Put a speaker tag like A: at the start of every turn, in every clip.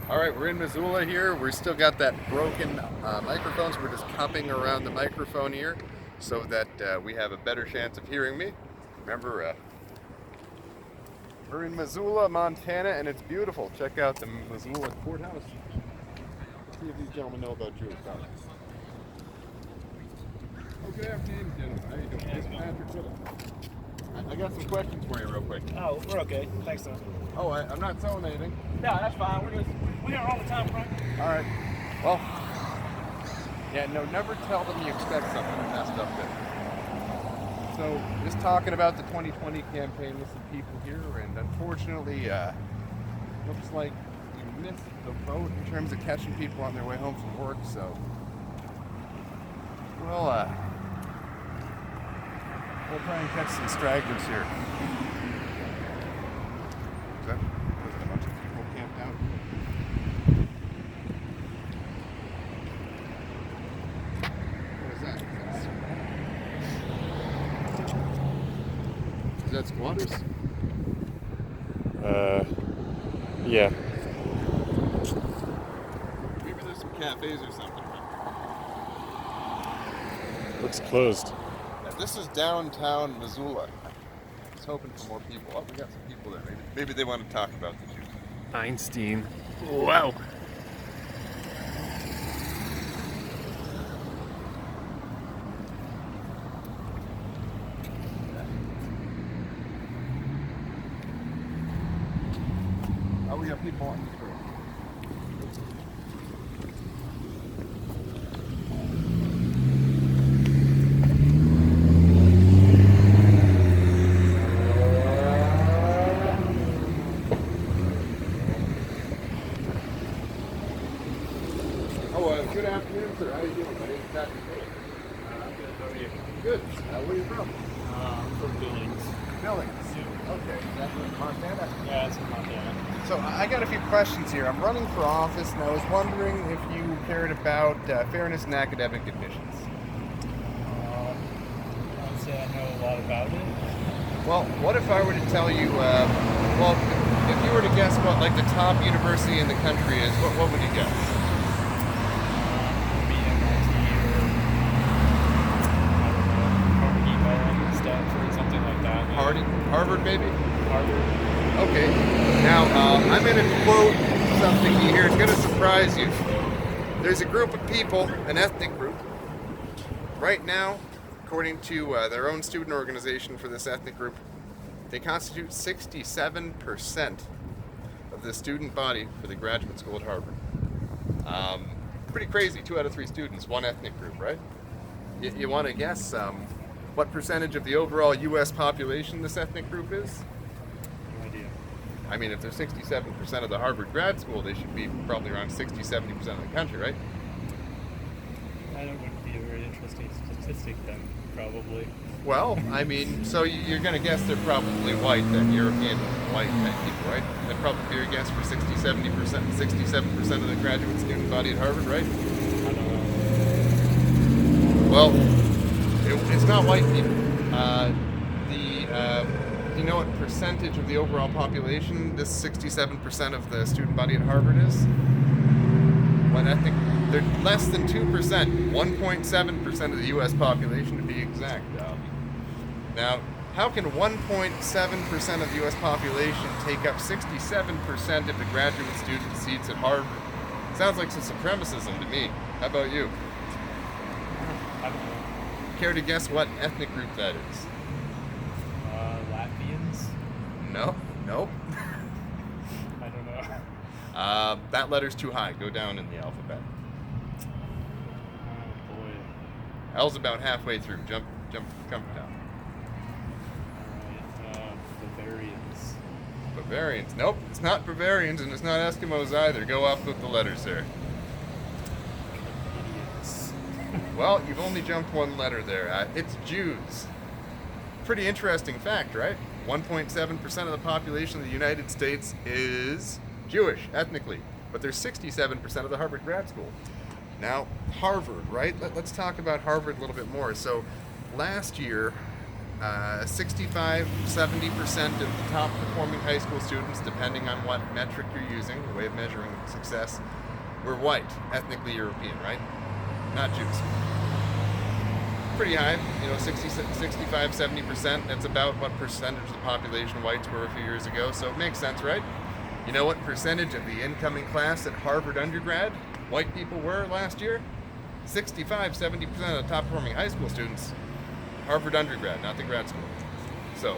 A: All right, we're in Missoula here. We still got that broken microphone, so we're just cupping around the microphone here so that we have a better chance of hearing me. Remember, we're in Missoula, Montana, and it's beautiful. Check out the Missoula courthouse. See if these gentlemen know about Jewish products. Oh, good afternoon, gentlemen. How you doing? This is Patrick Whittle. I got some questions for you real quick.
B: Oh, we're okay. Thanks, though.
A: Oh, I'm not selling anything.
B: No, that's fine. We're here all the time, Frank.
A: All right. Well, yeah, no, never tell them you expect something messed up there. So, just talking about the 2020 campaign with some people here, and unfortunately, looks like you missed the vote in terms of catching people on their way home from work, so we'll try and catch some stragglers here. Was it a bunch of people camped out? What is that? Is that squatters?
C: Yeah.
A: Maybe there's some cafes or something.
C: Looks closed.
A: Yeah, this is downtown Missoula. I was hoping for more people. Oh, we got some people there. Maybe they want to talk about the Jews.
C: Einstein. Wow.
A: Oh, we got people on the street. Oh, good afternoon, sir. How are you doing? My name's Patrick.
B: I'm good. How are you?
A: Good. Where are you from?
B: I'm from Billings.
A: Billings. Okay. Is that in Montana?
B: Yeah, it's in Montana.
A: So I got a few questions here. I'm running for office, and I was wondering if you cared about fairness in academic admissions.
B: I would say I know a lot about it.
A: Well, what if I were to tell you, well, if you were to guess what, like, the top university in the country is, what would you guess?
B: Maybe MIT or, I don't know, Carnegie Mellon, Stanford, something like that. Maybe.
A: Harvard, maybe?
B: Harvard.
A: Okay. Now, I'm going to quote something here. It's going to surprise you. There's a group of people, an ethnic group, right now, according to their own student organization for this ethnic group, they constitute 67% of the student body for the graduate school at Harvard. Pretty crazy, 2 out of 3 students, one ethnic group, right? You want to guess what percentage of the overall U.S. population this ethnic group is?
B: No idea.
A: I mean, if they're 67% of the Harvard grad school, they should be probably around 60-70% of the country, right?
B: That would be a very interesting statistic then, probably.
A: Well, I mean, so you're going to guess they're probably white then, European white people, right? That'd probably be your guess for 67% of the graduate student body at Harvard, right?
B: I don't know.
A: Well, it's not white people. Do you know what percentage of the overall population this 67% of the student body at Harvard is? What ethnic? They're less than 2%, 1.7% of the U.S. population to be exact. Now, how can 1.7% of the U.S. population take up 67% of the graduate student seats at Harvard? Sounds like some supremacism to me. How about you?
B: I don't know.
A: Care to guess what ethnic group that is?
B: Latvians?
A: No? Nope.
B: I don't know.
A: That letter's too high. Go down in the alphabet.
B: Oh boy.
A: L's about halfway through. Come down.
B: Alright, Bavarians.
A: Bavarians. Nope, it's not Bavarians, and it's not Eskimos either. Go up with the letters there.
B: Idiots.
A: Well, you've only jumped one letter there. It's Jews. Pretty interesting fact, right? 1.7% of the population of the United States is Jewish, ethnically. But there's 67% of the Harvard grad school. Now, Harvard, right? Let's talk about Harvard a little bit more. So, last year, 65, 70% of the top performing high school students, depending on what metric you're using, the way of measuring success, were white, ethnically European, right? Not Jews. Pretty high, 65, 70%. That's about what percentage of the population whites were a few years ago, so it makes sense, right? You know what percentage of the incoming class at Harvard undergrad white people were last year? 65, 70% of the top performing high school students, Harvard undergrad, not the grad school. So,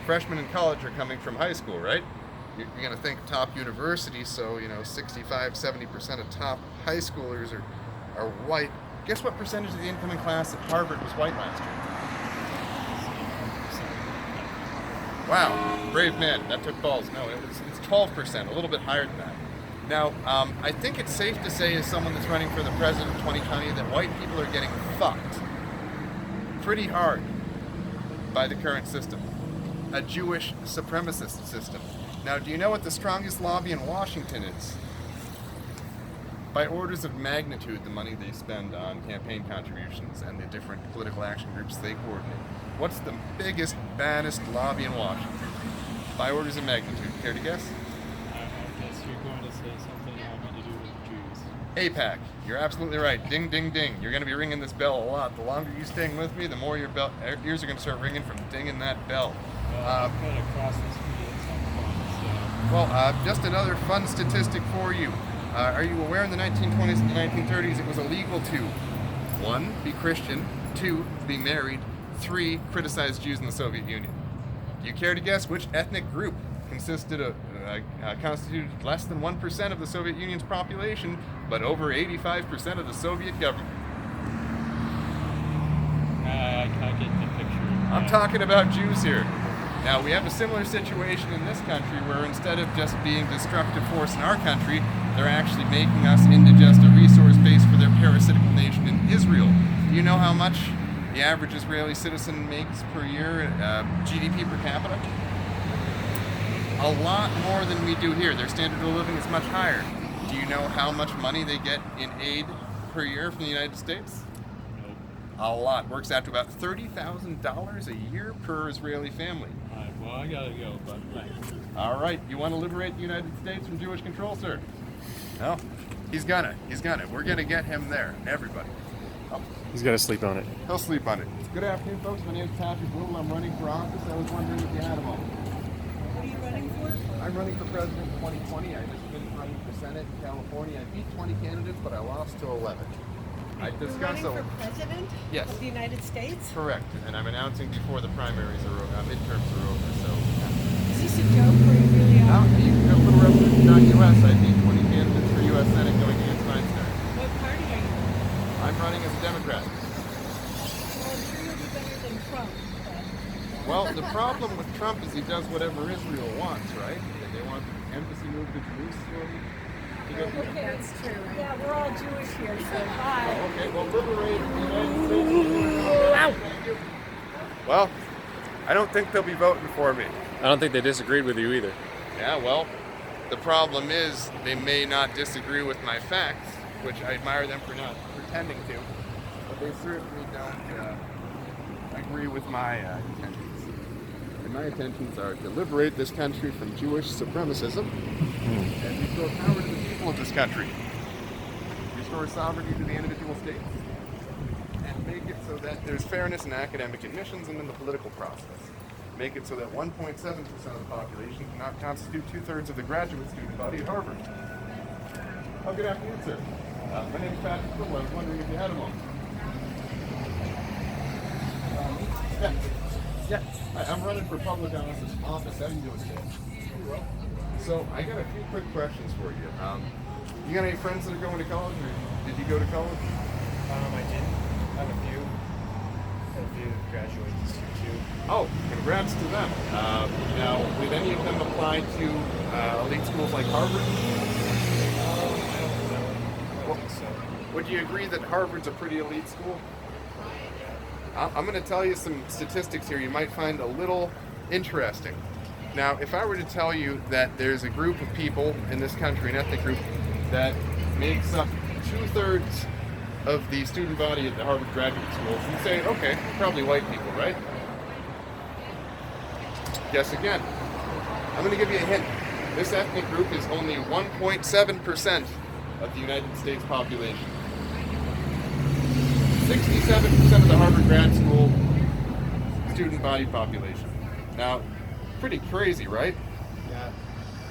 A: freshmen in college are coming from high school, right? You're going to think top universities, so, 65, 70% of top high schoolers are white. Guess what percentage of the incoming class at Harvard was white last year? Wow, brave man. That took balls. No, it's 12%, a little bit higher than that. Now, I think it's safe to say, as someone that's running for the president in 2020, that white people are getting fucked pretty hard by the current system, a Jewish supremacist system. Now, do you know what the strongest lobby in Washington is? By orders of magnitude, the money they spend on campaign contributions and the different political action groups they coordinate. What's the biggest, baddest lobby in Washington? By orders of magnitude. Care to guess?
B: I guess you're going to say something having to do with Jews.
A: APAC. You're absolutely right. Ding, ding, ding. You're going to be ringing this bell a lot. The longer you staying with me, the more your ears are going to start ringing from dinging that bell.
B: Well, I'm going to cross the street at some point, so...
A: Well, just another fun statistic for you. Are you aware in the 1920s and the 1930s it was illegal to 1. Be Christian, 2. Be married, 3. Criticize Jews in the Soviet Union? Do you care to guess which ethnic group constituted less than 1% of the Soviet Union's population, but over 85% of the Soviet government?
B: I get the picture.
A: I'm talking about Jews here. Now, we have a similar situation in this country where instead of just being a destructive force in our country, they're actually making us into just a resource base for their parasitic nation in Israel. Do you know how much the average Israeli citizen makes per year, GDP per capita? A lot more than we do here. Their standard of living is much higher. Do you know how much money they get in aid per year from the United States?
B: Nope.
A: A lot. Works out to about $30,000 a year per Israeli family.
B: Alright, well, I gotta go, but thanks.
A: All right, you want to liberate the United States from Jewish control, sir? No, he's gonna. We're gonna get him there, everybody. Oh,
C: He's got to sleep on it.
A: he'll sleep on it. Good afternoon, folks. My name is Patrick Little. I'm running for office. I was wondering if you had a moment.
D: What are you running for?
A: I'm running for president in 2020. I just finished running for Senate in California. I beat 20 candidates, but I lost to 11. I
D: You're
A: discussed
D: running for president
A: Yes.
D: of the United States?
A: Correct, and I'm announcing before the primaries are over, midterms are over. So,
D: Is this a joke or you really
A: now,
D: are?
A: you have a little revolution.us. I beat 20 candidates for U.S. Senate going against Feinstein.
D: What party are you in?
A: I'm running as a Democrat.
D: Well, I'm sure you'll be better than Trump. But...
A: Well, the problem with Trump is he does whatever Israel wants, right? They want the embassy moved to Jerusalem.
D: Okay, that's true. Yeah, we're all Jewish here, so bye.
A: Okay, well, liberate the United States. Well, I don't think they'll be voting for me.
C: I don't think they disagreed with you either.
A: Yeah, well, the problem is they may not disagree with my facts, which I admire them for not pretending to, but they certainly don't agree with my intentions. And my intentions are to liberate this country from Jewish supremacism and restore power to the people of this country. Restore sovereignty to the individual states and make it so that there's fairness in academic admissions and in the political process. Make it so that 1.7% of the population cannot constitute 2/3 of the graduate student body at Harvard. Oh, good afternoon, sir. My name is Patrick Little. I was wondering if you had a moment. Yeah. I'm running for public office. How are you doing today? So, I got a few quick questions for you. You got any friends that are going to college, or did you go to college?
B: I did have a few. Had a few graduates this year, too.
A: Oh, congrats to them. Now, did any of them apply to elite schools like Harvard?
B: I don't think so.
A: Would you agree that Harvard's a pretty elite school? I'm going to tell you some statistics here you might find a little interesting. Now, if I were to tell you that there's a group of people in this country, an ethnic group, that makes up 2/3 of the student body at the Harvard graduate schools, you'd say, okay, probably white people, right? Guess again. I'm going to give you a hint. This ethnic group is only 1.7% of the United States population. 67% of the Harvard grad school student body population. Now, pretty crazy, right?
B: Yeah.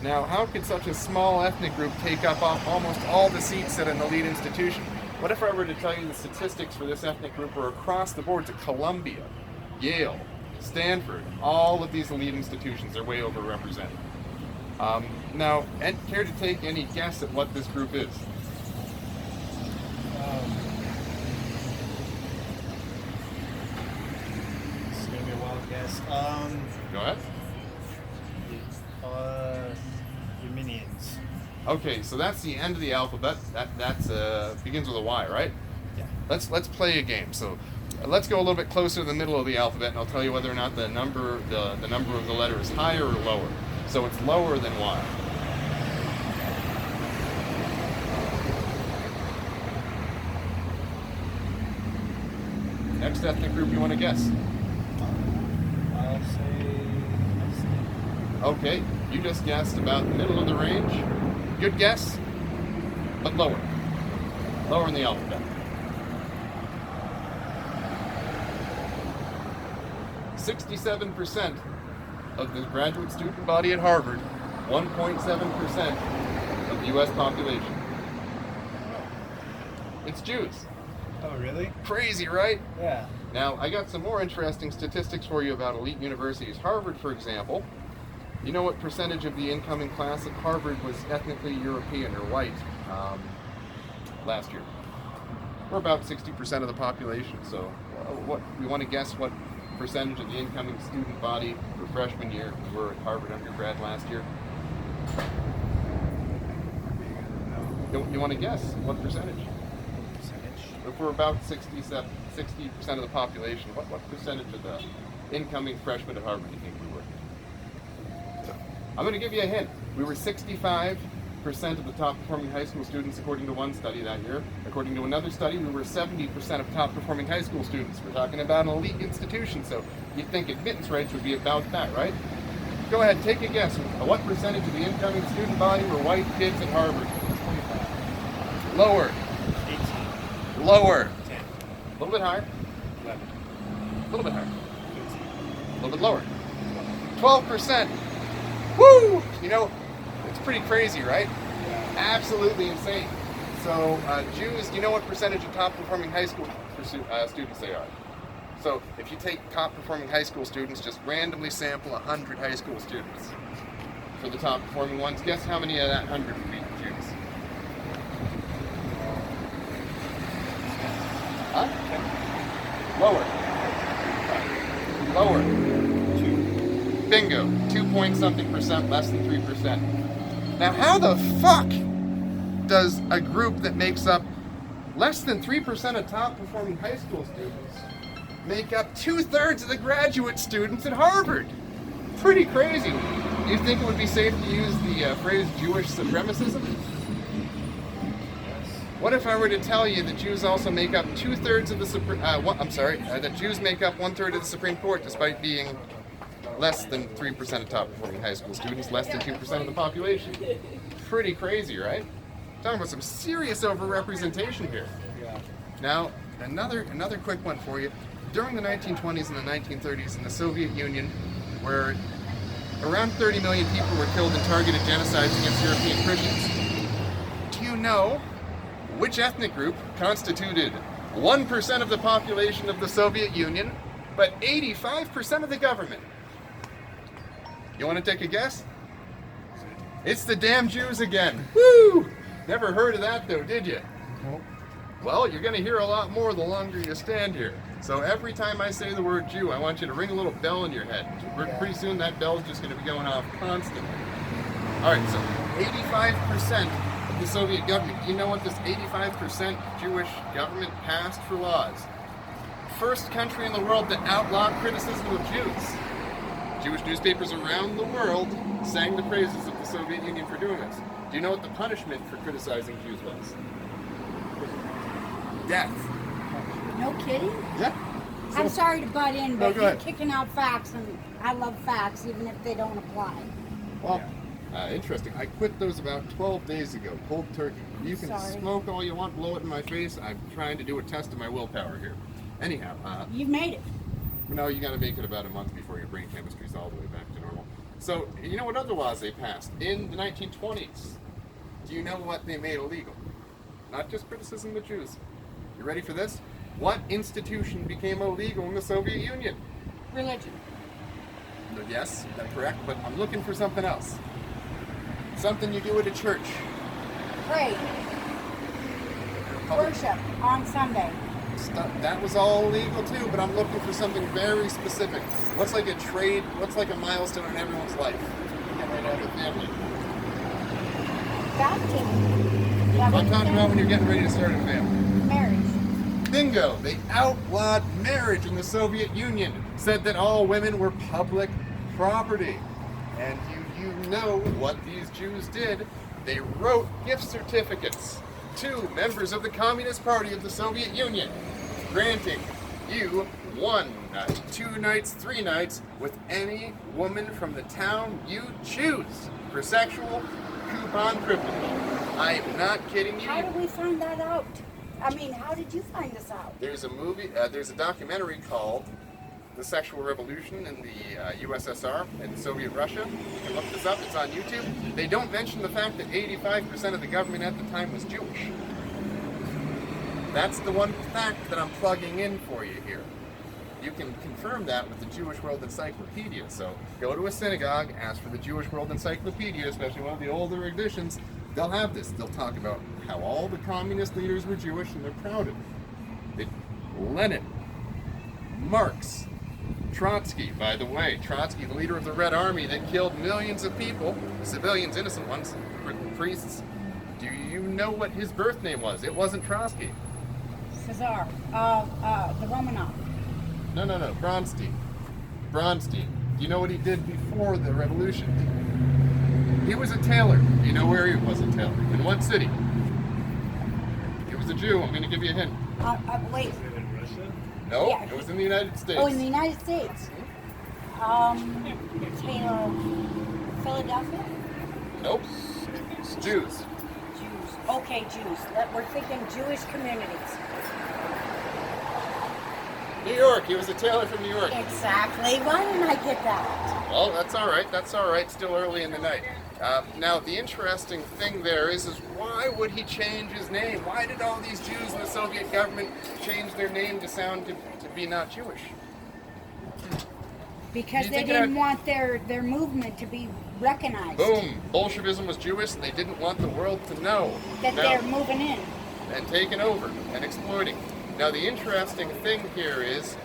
A: Now, how could such a small ethnic group take up almost all the seats at an elite institution? What if I were to tell you the statistics for this ethnic group are across the board to Columbia, Yale, Stanford, all of these elite institutions are way overrepresented. Now, care to take any guess at what this group is?
B: This is gonna be a wild guess.
A: Go ahead.
B: Armenians.
A: Okay, so that's the end of the alphabet. That's begins with a Y, right?
B: Yeah.
A: Let's play a game. So let's go a little bit closer to the middle of the alphabet, and I'll tell you whether or not the number of the letter is higher or lower. So it's lower than Y. Next ethnic group you want to guess?
B: I'll say.
A: Okay, you just guessed about the middle of the range. Good guess, but lower. Lower in the alphabet. 67% of the graduate student body at Harvard, 1.7% of the U.S. population. It's Jews.
B: Oh, really?
A: Crazy, right?
B: Yeah.
A: Now, I got some more interesting statistics for you about elite universities. Harvard, for example, you know what percentage of the incoming class at Harvard was ethnically European or white last year? We're about 60% of the population, so what we want to guess what percentage of the incoming student body for freshman year we were at Harvard undergrad last year? You want to guess what percentage? If we're about 60% of the population, what percentage of the incoming freshmen at Harvard do you think we were? So, I'm going to give you a hint. We were 65% of the top performing high school students according to one study that year. According to another study, we were 70% of top performing high school students. We're talking about an elite institution, so you'd think admittance rates would be about that, right? Go ahead, take a guess. What percentage of the incoming student body were white kids at Harvard?
B: 25.
A: Lower.
B: 18.
A: Lower.
B: 10.
A: A little bit higher.
B: 11.
A: A little bit higher.
B: 15.
A: A little bit lower. 12%. Woo! You know, it's pretty crazy, right?
B: Yeah.
A: Absolutely insane. So, Jews, do you know what percentage of top performing high school students they are? So, if you take top performing high school students, just randomly sample 100 high school students. For the top performing ones, guess how many of that 100 would be Jews? Huh? Lower. Lower.
B: 2.
A: Bingo. 2 point something percent, less than 3%. Now, how the fuck does a group that makes up less than 3% of top performing high school students make up 2/3 of the graduate students at Harvard? Pretty crazy. Do you think it would be safe to use the phrase Jewish supremacism? What if I were to tell you that Jews also make up 2/3 of the that Jews make up 1/3 of the Supreme Court, despite being less than 3% of top performing high school students, less than 2% of the population? Pretty crazy, right? Talking about some serious overrepresentation here.
B: Yeah.
A: Now, another quick one for you. During the 1920s and the 1930s in the Soviet Union, where around 30 million people were killed in targeted genocides against European Christians, do you know which ethnic group constituted 1% of the population of the Soviet Union, but 85% of the government? You want to take a guess? It's the damn Jews again. Woo! Never heard of that though, did you?
B: Nope.
A: Well, you're going to hear a lot more the longer you stand here. So every time I say the word Jew, I want you to ring a little bell in your head. Pretty soon that bell's just going to be going off constantly. All right, so 85% of the Soviet government. Do you know what this 85% Jewish government passed for laws? First country in the world to outlaw criticism of Jews. Jewish newspapers around the world sang the praises of the Soviet Union for doing this. Do you know what the punishment for criticizing Jews was? Death.
D: No kidding?
A: Yeah.
D: I'm sorry to butt in,
A: No,
D: but
A: go
D: you're
A: ahead.
D: kicking out facts, and I love facts, even if they don't apply.
A: Well, interesting. I quit those about 12 days ago, cold turkey. You can
D: sorry.
A: smoke all you want, blow it in my face. I'm trying to do a test of my willpower here. Anyhow,
D: You've made it.
A: no, you got to make it about a month before your brain chemistry's all the way back to normal. So, you know what other laws they passed? In the 1920s, do you know what they made illegal? Not just criticism of Jews. You ready for this? What institution became illegal in the Soviet Union?
D: Religion.
A: Yes, that's correct, but I'm looking for something else. Something you do at a church.
D: Pray. Worship on Sunday.
A: That was all illegal too, but I'm looking for something very specific. What's like a trade, what's like a milestone in everyone's life? Get right out of the family.
D: Baptism. Yeah,
A: I'm talking about when you're getting ready to start a family.
D: marriage.
A: Bingo! They outlawed marriage in the Soviet Union, said that all women were public property. And you know what these Jews did. They wrote gift certificates to members of the Communist Party of the Soviet Union, granting you 1 night, 2 nights, 3 nights with any woman from the town you choose for sexual coupon privilege. I am not kidding you.
D: How did we find that out? I mean, how did you find this out?
A: There's a movie, there's a documentary called The Sexual Revolution in the USSR and Soviet Russia. You can look this up, it's on YouTube. They don't mention the fact that 85% of the government at the time was Jewish. That's the one fact that I'm plugging in for you here. You can confirm that with the Jewish World Encyclopedia. So go to a synagogue, ask for the Jewish World Encyclopedia, especially one of the older editions. They'll have this. They'll talk about how all the communist leaders were Jewish and they're proud of it. Lenin, Marx, Trotsky, by the way, Trotsky, the leader of the Red Army that killed millions of people, civilians, innocent ones, priests. Do you know what his birth name was? It wasn't Trotsky.
D: Cesar. The Romanov.
A: No, Bronstein. Bronstein. Do you know what he did before the revolution? He was a tailor. Do you know where he was a tailor? In what city? He was a Jew. I'm going to give you a hint.
D: Wait.
B: Is it in Russia?
A: No,
D: Yeah.
A: it was in the United States.
D: Oh, in the United States. Taylor, Philadelphia?
A: Nope. Jews.
D: Jews. Okay, Jews. We're thinking Jewish communities.
A: New York. He was a tailor from New York.
D: Exactly. Why didn't I get that?
A: Well, that's all right. That's all right. Still early in the night. Now, the interesting thing there is why would he change his name? Why did all these Jews in the Soviet government change their name to be not Jewish?
D: Because
A: You
D: they
A: think it
D: didn't
A: had-
D: want their movement to be recognized.
A: Boom. Bolshevism was Jewish, and they didn't want the world to know.
D: That
A: Now-
D: they're moving in.
A: and taken over and exploiting. Now, the interesting thing here is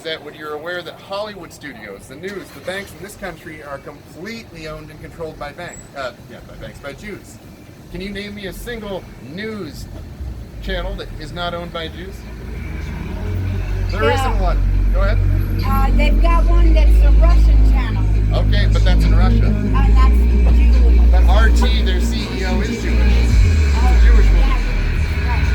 A: that when you're aware that Hollywood studios, the news, the banks in this country are completely owned and controlled by by Jews. Can you name me a single news channel that is not owned by Jews? There
D: Yeah.
A: isn't one. Go ahead.
D: They've got one that's a Russian channel.
A: Okay, but that's in Russia.
D: And that's Jewish.
A: But RT, their CEO, is Jewish. It's a Jewish one.
D: Right.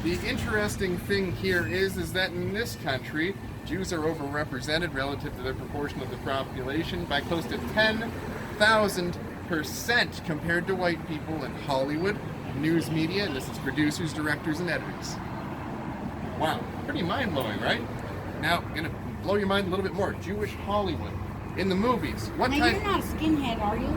A: The interesting thing here is that in this country, Jews are overrepresented relative to their proportion of the population by close to 10,000% compared to white people in Hollywood, news media, and this is producers, directors, and editors. Wow, pretty mind-blowing, right? Now, I'm gonna blow your mind a little bit more. Jewish Hollywood. In the movies, what
D: Now,
A: kind?
D: you're not a skinhead, are you?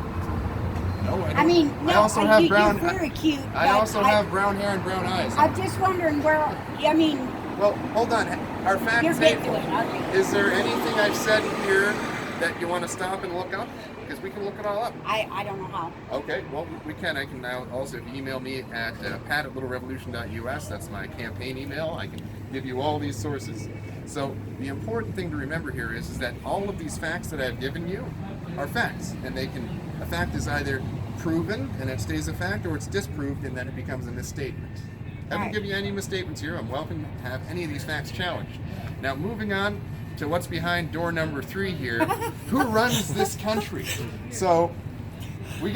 A: No, I don't.
D: I mean, no,
A: I also have
D: you're
A: brown.
D: very cute.
A: I
D: but
A: also have brown hair and brown eyes.
D: I'm just wondering where, I mean,
A: Well, hold on. Our fact
D: you're
A: table.
D: getting to it. Okay.
A: Is there anything I've said here that you want to stop and look up? Because we can look it all up.
D: I don't know how.
A: Okay, well, we can. I can now also, if you email me at pat@littlerevolution.us, that's my campaign email, I can give you all these sources. So the important thing to remember here is that all of these facts that I've given you are facts. And a fact is either proven and it stays a fact, or it's disproved and then it becomes a misstatement. I haven't
D: Right.
A: given you any misstatements here. I'm welcome to have any of these facts challenged. Now, moving on to what's behind door number 3 here. Who runs this country? So, we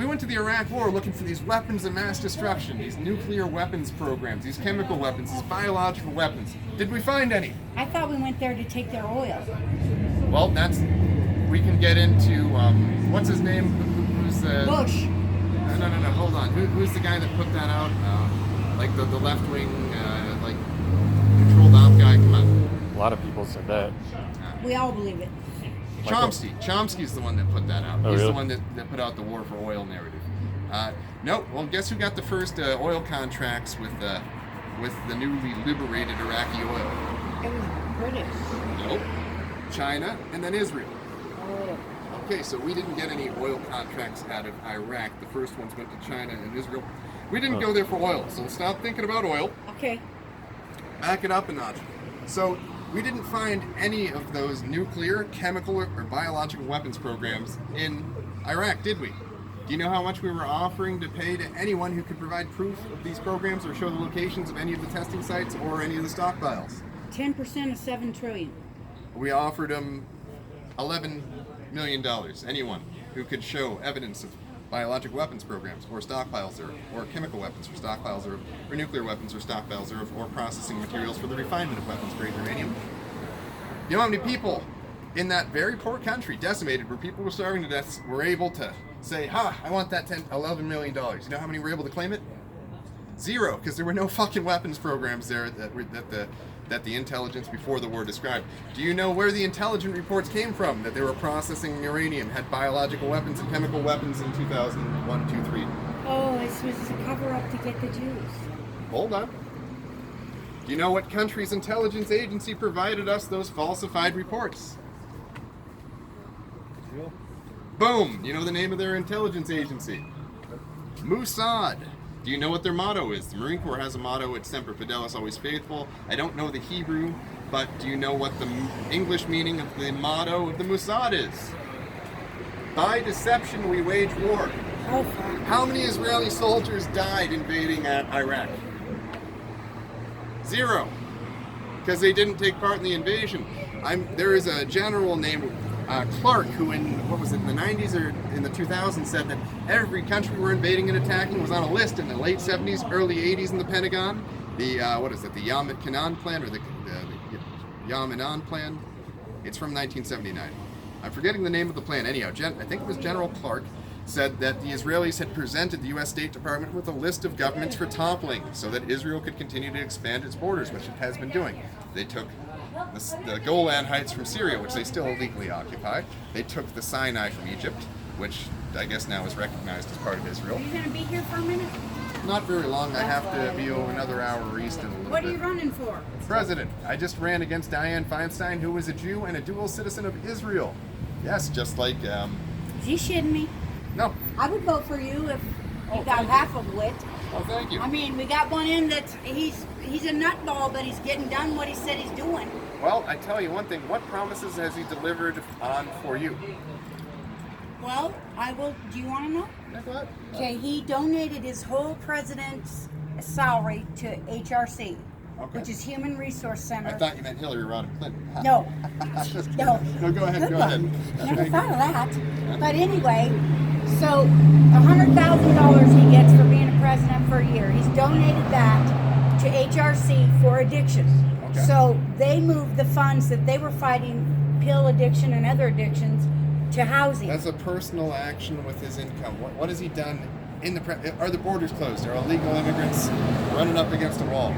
A: went to the Iraq War looking for these weapons of mass destruction, these nuclear weapons programs, these chemical weapons, these biological weapons. Did we find any?
E: I thought we went there to take their oil.
A: Well, we can get into, what's his name? Who's
E: Bush.
A: No, hold on. Who's the guy that put that out? Like the left-wing, like, controlled op guy? Come on.
C: A lot of people said that.
E: We all believe it.
A: Chomsky. Chomsky's the one that put that out.
C: Oh,
A: He's
C: really?
A: the one that put out the war for oil narrative. No, well, guess who got the first oil contracts with the newly liberated Iraqi oil?
E: It was British.
A: Nope. China and then Israel.
E: Oh.
A: Okay, so we didn't get any oil contracts out of Iraq. The first ones went to China and Israel. We didn't go there for oil, so stop thinking about oil.
E: Okay.
A: Back it up a notch. So we didn't find any of those nuclear, chemical, or biological weapons programs in Iraq, did we? Do you know how much we were offering to pay to anyone who could provide proof of these programs or show the locations of any of the testing sites or any of the stockpiles?
E: 10% of $7 trillion.
A: We offered them $11 million. Anyone who could show evidence of biological weapons programs or stockpiles or chemical weapons or stockpiles or nuclear weapons or stockpiles or processing materials for the refinement of weapons grade uranium. You know how many people in that very poor country, decimated, where people were starving to death, were able to say, I want that $11 million. You know how many were able to claim it? 0, because there were no fucking weapons programs there that the intelligence before the war described. Do you know where the intelligence reports came from that they were processing uranium, had biological weapons and chemical weapons in 2001, 2, 3?
E: Oh, this was a cover-up to get the Jews.
A: Hold on. Do you know what country's intelligence agency provided us those falsified reports? Boom! You know the name of their intelligence agency? Mossad. Do you know what their motto is? The Marine Corps has a motto, it's Semper Fidelis, always faithful. I don't know the Hebrew, but do you know what the English meaning of the motto of the Mossad is? By deception we wage war.
E: Oh, fuck.
A: How many Israeli soldiers died invading Iraq? 0. Because they didn't take part in the invasion. There is a general named Clark who in the 90s or in the 2000s said that every country we're invading and attacking was on a list in the late 70s, early 80s in the Pentagon. The the Yam-Kanan plan or the Yam-Anan plan? It's from 1979. I'm forgetting the name of the plan. Anyhow, I think it was General Clark said that the Israelis had presented the U.S. State Department with a list of governments for toppling so that Israel could continue to expand its borders, which it has been doing. They took the Golan Heights from Syria, which they still illegally occupy. They took the Sinai from Egypt, which I guess now is recognized as part of Israel.
E: Are you going to be here for a minute?
A: Not very long. I have to be another hour east in a little
E: What
A: bit.
E: are you running for?
A: President. I just ran against Dianne Feinstein, who was a Jew and a dual citizen of Israel. Yes, just like,
E: Is he shitting me?
A: no.
E: I would vote for you if you got
A: thank you.
E: half of wit.
A: Oh, thank you.
E: I mean, we got one in that's he's a nutball, but he's getting done what he said he's doing.
A: Well, I tell you one thing. What promises has he delivered on for you?
E: Well, I will. Do you want to know?
A: What?
E: Okay, he donated his whole president's salary to HRC,
A: Okay.
E: which is Human Resource Center.
A: I thought you meant Hillary Rodham Clinton.
E: No,
A: Just
E: no.
A: kidding. No, go ahead.
E: Good
A: Go
E: one.
A: ahead.
E: Never thought of that. But anyway, so $100,000 he gets for being a president for a year. He's donated that to HRC for addiction.
A: Okay.
E: So they moved the funds that they were fighting pill addiction and other addictions to housing.
A: That's a personal action with his income. What has he done in the are the borders closed? Are illegal immigrants running up against a wall?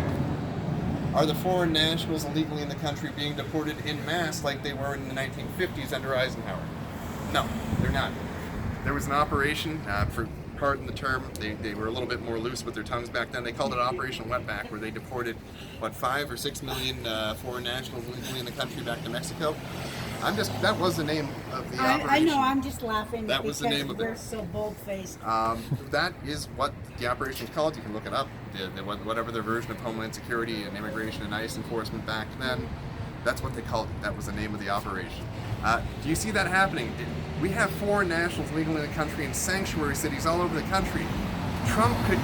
A: Are the foreign nationals illegally in the country being deported en masse like they were in the 1950s under Eisenhower? No, they're not. There was an operation, for pardon the term, they were a little bit more loose with their tongues back then. They called it Operation Wetback, where they deported, 5 or 6 million foreign nationals illegally in the country back to Mexico. That was the name of the operation.
E: I know, I'm just laughing
A: That was the
E: because
A: name of it.
E: we're so bold-faced.
A: That is what the operation is called. You can look it up. Whatever their version of Homeland Security and Immigration and ICE enforcement back then, that's what they called it. That was the name of the operation. Do you see that happening? We have foreign nationals legally in the country in sanctuary cities all over the country. Trump could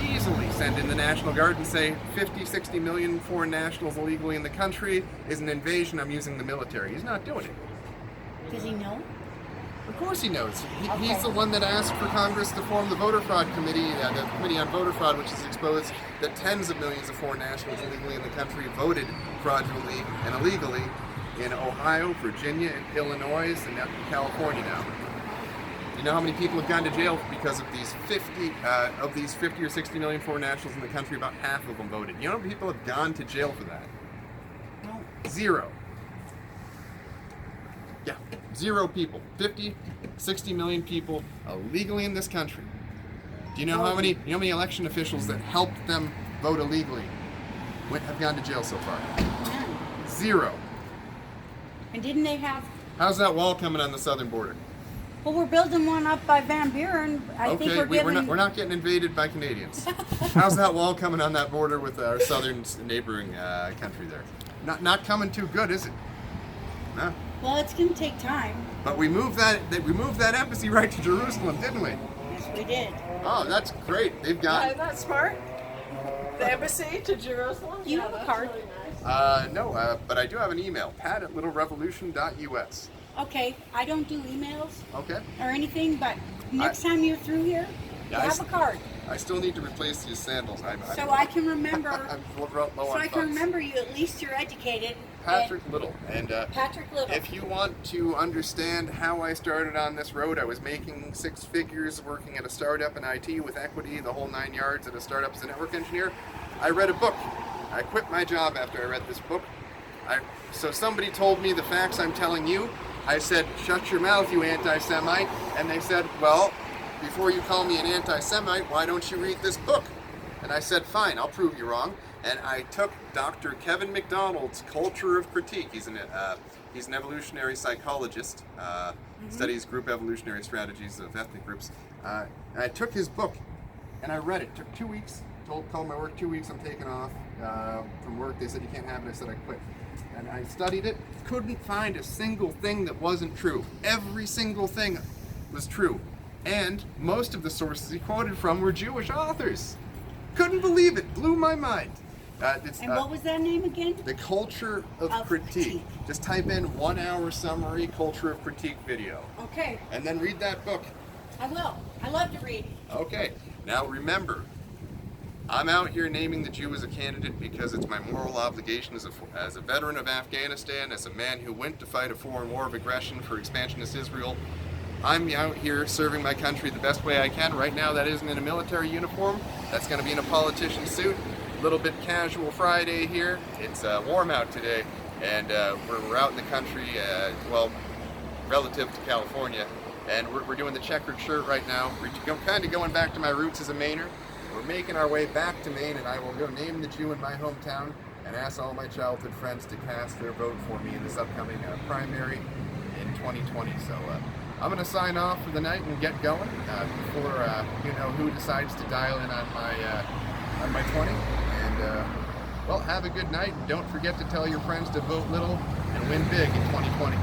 A: easily send in the National Guard and say 50, 60 million foreign nationals illegally in the country is an invasion. I'm using the military. He's not doing it.
E: Does he know?
A: Of course he knows.
E: Okay.
A: He's the one that asked for Congress to form the voter fraud committee, the Committee on Voter Fraud, which has exposed that tens of millions of foreign nationals illegally in the country voted fraudulently and illegally in Ohio, Virginia, and Illinois, and now California now. You know how many people have gone to jail because of these 50 or 60 million foreign nationals in the country? About half of them voted. You know how many people have gone to jail for that?
E: No.
A: 0. Yeah, 0 people. 50, 60 million people illegally in this country. Do you know how many election officials that helped them vote illegally have gone to jail so far?
E: None.
A: 0.
E: And didn't they have?
A: How's that wall coming on the southern border?
E: Well, we're building one up by Van Buren. I think
A: we're not getting invaded by Canadians. How's that wall coming on that border with our southern neighboring country there? Not coming too good, is it? No.
E: Well, it's going to take time.
A: But we moved that embassy right to Jerusalem, didn't we?
E: Yes, we did.
A: Oh, that's great. They've got.
D: Isn't that smart? The embassy to Jerusalem?
E: You have a card?
D: Really nice.
A: No, but I do have an email, pat@littlerevolution.us.
E: Okay, I don't do emails
A: Okay.
E: or anything, but next time you're through here,
A: Yeah,
E: you
A: I
E: have a card.
A: I still need to replace these sandals.
E: So I can remember.
A: I'm low
E: So
A: on
E: I can
A: funds.
E: remember you. At least you're educated.
A: Patrick Little. And
E: Patrick Little.
A: if you want to understand how I started on this road, I was making 6 figures working at a startup in IT with equity, the whole 9 yards at a startup as a network engineer. I read a book. I quit my job after I read this book. So somebody told me the facts I'm telling you. I said, shut your mouth, you anti-Semite. And they said, well, before you call me an anti-Semite, why don't you read this book? And I said, fine, I'll prove you wrong. And I took Dr. Kevin McDonald's Culture of Critique. He's an evolutionary psychologist, studies group evolutionary strategies of ethnic groups. I took his book and I read it. It took 2 weeks. Called my work 2 weeks. I'm taking off from work. They said you can't have it. I said I quit. And I studied it. Couldn't find a single thing that wasn't true. Every single thing was true. And most of the sources he quoted from were Jewish authors. Couldn't believe it. Blew my mind.
E: And what was that name again?
A: The Culture of Critique. Just type in 1 hour summary Culture of Critique video.
E: Okay,
A: And then read that book.
E: I will. I love to read.
A: Okay. Now remember, I'm out here naming the Jew as a candidate because it's my moral obligation as a veteran of Afghanistan, as a man who went to fight a foreign war of aggression for expansionist Israel. I'm out here serving my country the best way I can. Right now, that isn't in a military uniform. That's going to be in a politician's suit. A little bit casual Friday here. It's warm out today, and we're out in the country, relative to California, and we're doing the checkered shirt right now. We're kind of going back to my roots as a Mainer. We're making our way back to Maine, and I will go name the Jew in my hometown and ask all my childhood friends to cast their vote for me in this upcoming primary in 2020. So I'm going to sign off for the night and get going before you know who decides to dial in on my 20. And well, have a good night. Don't forget to tell your friends to vote little and win big in 2020.